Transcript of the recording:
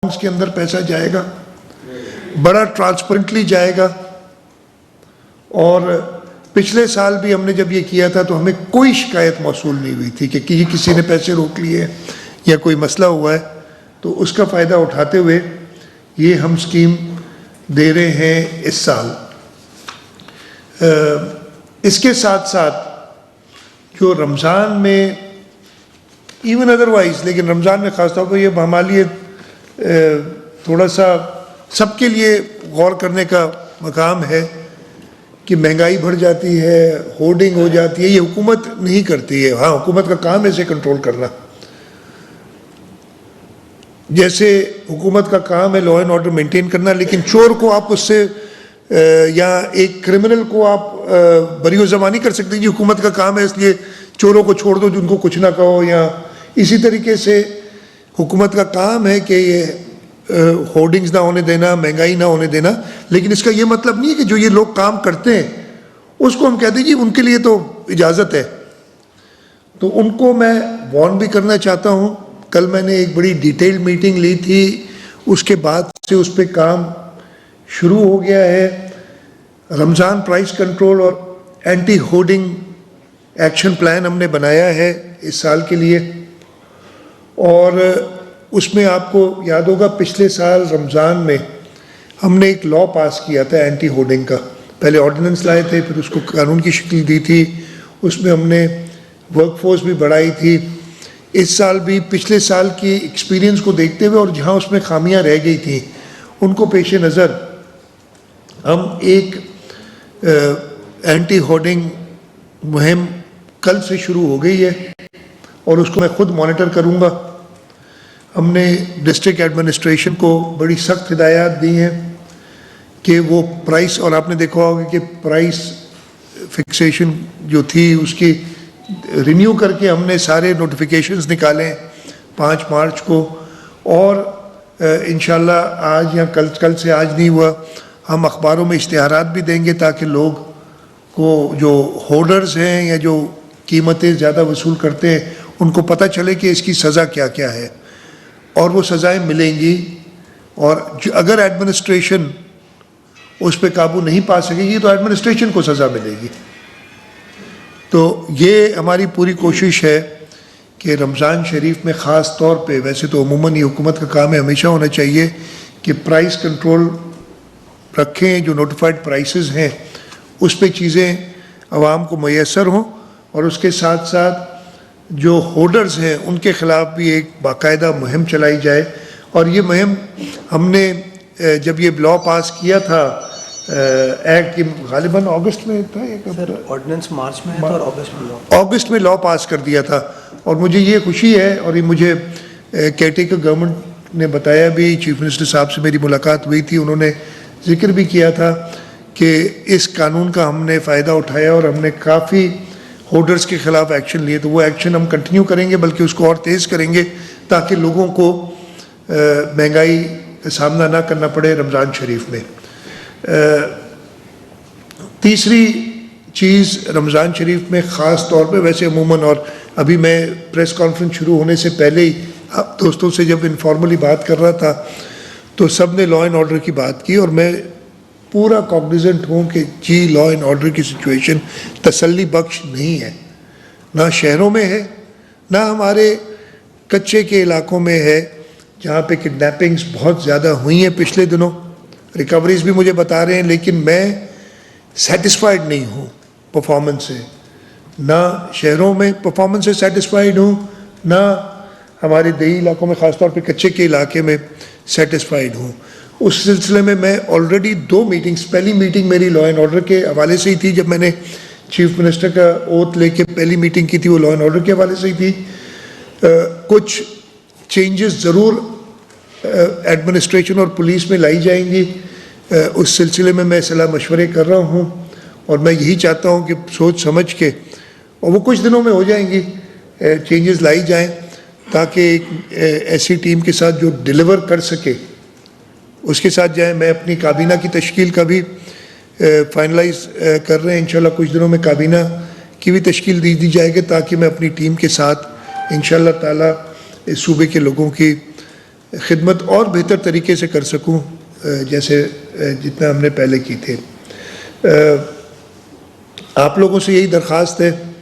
اس کے اندر پیسہ جائے گا، بڑا ٹرانسپیرنٹلی جائے گا. اور پچھلے سال بھی ہم نے جب یہ کیا تھا تو ہمیں کوئی شکایت موصول نہیں ہوئی تھی کہ کسی نے پیسے روک لیے یا کوئی مسئلہ ہوا ہے. تو اس کا فائدہ اٹھاتے ہوئے یہ ہم اسکیم دے رہے ہیں اس سال. اس کے ساتھ ساتھ جو رمضان میں ایون ادروائز، لیکن رمضان میں خاص طور پر یہ ہمارے لیے تھوڑا سا سب کے لیے غور کرنے کا مقام ہے کہ مہنگائی بڑھ جاتی ہے، ہورڈنگ ہو جاتی ہے. یہ حکومت نہیں کرتی ہے. ہاں، حکومت کا کام ہے اسے کنٹرول کرنا. جیسے حکومت کا کام ہے لا اینڈ آرڈر مینٹین کرنا، لیکن چور کو آپ اس سے یا ایک کرمنل کو آپ بری و زبانی کر سکتے ہیں. حکومت کا کام ہے اس لیے چوروں کو چھوڑ دو، جن کو کچھ نہ کہو. یا اسی طریقے سے حکومت کا کام ہے کہ یہ ہورڈنگز نہ ہونے دینا، مہنگائی نہ ہونے دینا. لیکن اس کا یہ مطلب نہیں ہے کہ جو یہ لوگ کام کرتے ہیں اس کو ہم کہتے ہیں جی ان کے لیے تو اجازت ہے. تو ان کو میں وارن بھی کرنا چاہتا ہوں. کل میں نے ایک بڑی ڈیٹیل میٹنگ لی تھی، اس کے بعد سے اس پہ کام شروع ہو گیا ہے. رمضان پرائس کنٹرول اور اینٹی ہورڈنگ ایکشن پلان ہم نے بنایا ہے اس سال کے لیے. اور اس میں آپ کو یاد ہوگا پچھلے سال رمضان میں ہم نے ایک لا پاس کیا تھا اینٹی ہورڈنگ کا. پہلے آرڈیننس لائے تھے، پھر اس کو قانون کی شکل دی تھی. اس میں ہم نے ورک فورس بھی بڑھائی تھی. اس سال بھی پچھلے سال کی ایکسپیرینس کو دیکھتے ہوئے اور جہاں اس میں خامیاں رہ گئی تھیں ان کو پیش نظر ہم ایک اینٹی ہورڈنگ مہم کل سے شروع ہو گئی ہے اور اس کو میں خود مانیٹر کروں گا. ہم نے ڈسٹرکٹ ایڈمنسٹریشن کو بڑی سخت ہدایات دی ہیں کہ وہ پرائس، اور آپ نے دیکھا ہوگا کہ پرائس فکسیشن جو تھی اس کی رینیو کر کے ہم نے سارے نوٹیفیکیشنز نکالے 5 مارچ کو. اور انشاءاللہ آج یا کل سے آج نہیں ہوا، ہم اخباروں میں اشتہارات بھی دیں گے تاکہ لوگ کو جو ہولڈرز ہیں یا جو قیمتیں زیادہ وصول کرتے ہیں ان کو پتہ چلے کہ اس کی سزا کیا کیا ہے اور وہ سزائیں ملیں گی. اور اگر ایڈمنسٹریشن اس پہ قابو نہیں پا سکے گی تو ایڈمنسٹریشن کو سزا ملے گی. تو یہ ہماری پوری کوشش ہے کہ رمضان شریف میں خاص طور پہ، ویسے تو عموماً یہ حکومت کا کام ہے، ہمیشہ ہونا چاہیے کہ پرائس کنٹرول رکھیں. جو نوٹیفائڈ پرائسز ہیں اس پہ چیزیں عوام کو میسر ہوں، اور اس کے ساتھ ساتھ جو ہولڈرز ہیں ان کے خلاف بھی ایک باقاعدہ مہم چلائی جائے. اور یہ مہم ہم نے جب یہ لا پاس کیا تھا ایکٹ کی غالباً اگست میں تھا، آرڈیننس مارچ میں اور اگست میں لا پاس کر دیا تھا. اور مجھے یہ خوشی ہے، اور یہ مجھے کیٹے کا گورنمنٹ نے بتایا بھی، چیف منسٹر صاحب سے میری ملاقات ہوئی تھی، انہوں نے ذکر بھی کیا تھا کہ اس قانون کا ہم نے فائدہ اٹھایا اور ہم نے کافی ہولڈرز کے خلاف ایکشن لیے. تو وہ ایکشن ہم کنٹینیو کریں گے، بلکہ اس کو اور تیز کریں گے تاکہ لوگوں کو مہنگائی کا سامنا نہ کرنا پڑے رمضان شریف میں. تیسری چیز رمضان شریف میں خاص طور پہ، ویسے عموماً، اور ابھی میں پریس کانفرنس شروع ہونے سے پہلے ہی دوستوں سے جب انفارملی بات کر رہا تھا تو سب نے لا اینڈ آرڈر کی بات کی، اور میں پورا کاگنیزنٹ ہوں کہ جی لا اینڈ آرڈر کی سچویشن تسلی بخش نہیں ہے. نہ شہروں میں ہے، نہ ہمارے کچے کے علاقوں میں ہے جہاں پہ کڈنیپنگز بہت زیادہ ہوئی ہیں پچھلے دنوں. ریکوریز بھی مجھے بتا رہے ہیں، لیکن میں سیٹسفائیڈ نہیں ہوں پرفارمنس سے. نہ شہروں میں پرفارمنس سے سیٹسفائیڈ ہوں، نہ ہمارے دیہی علاقوں میں، خاص طور پہ کچے کے علاقے میں سیٹسفائیڈ ہوں. اس سلسلے میں آلریڈی 2 میٹنگز، پہلی میٹنگ میری لا اینڈ آرڈر کے حوالے سے ہی تھی. جب میں نے چیف منسٹر کا اوتھ لے کے پہلی میٹنگ کی تھی وہ لا اینڈ آرڈر کے حوالے سے ہی تھی. کچھ چینجز ضرور ایڈمنسٹریشن اور پولیس میں لائی جائیں گی. اس سلسلے میں صلاح مشورے کر رہا ہوں، اور میں یہی چاہتا ہوں کہ سوچ سمجھ کے، اور وہ کچھ دنوں میں ہو جائیں گی، چینجز لائی جائیں تاکہ ایک ایسی ٹیم کے ساتھ جو ڈیلیور کر سکے اس کے ساتھ جائیں. میں اپنی کابینہ کی تشکیل کا بھی فائنلائز کر رہے ہیں. انشاءاللہ کچھ دنوں میں کابینہ کی بھی تشکیل دی جائے گی تاکہ میں اپنی ٹیم کے ساتھ انشاءاللہ تعالی اس صوبے کے لوگوں کی خدمت اور بہتر طریقے سے کر سکوں جیسے جتنا ہم نے پہلے کی تھے. آپ لوگوں سے یہی درخواست ہے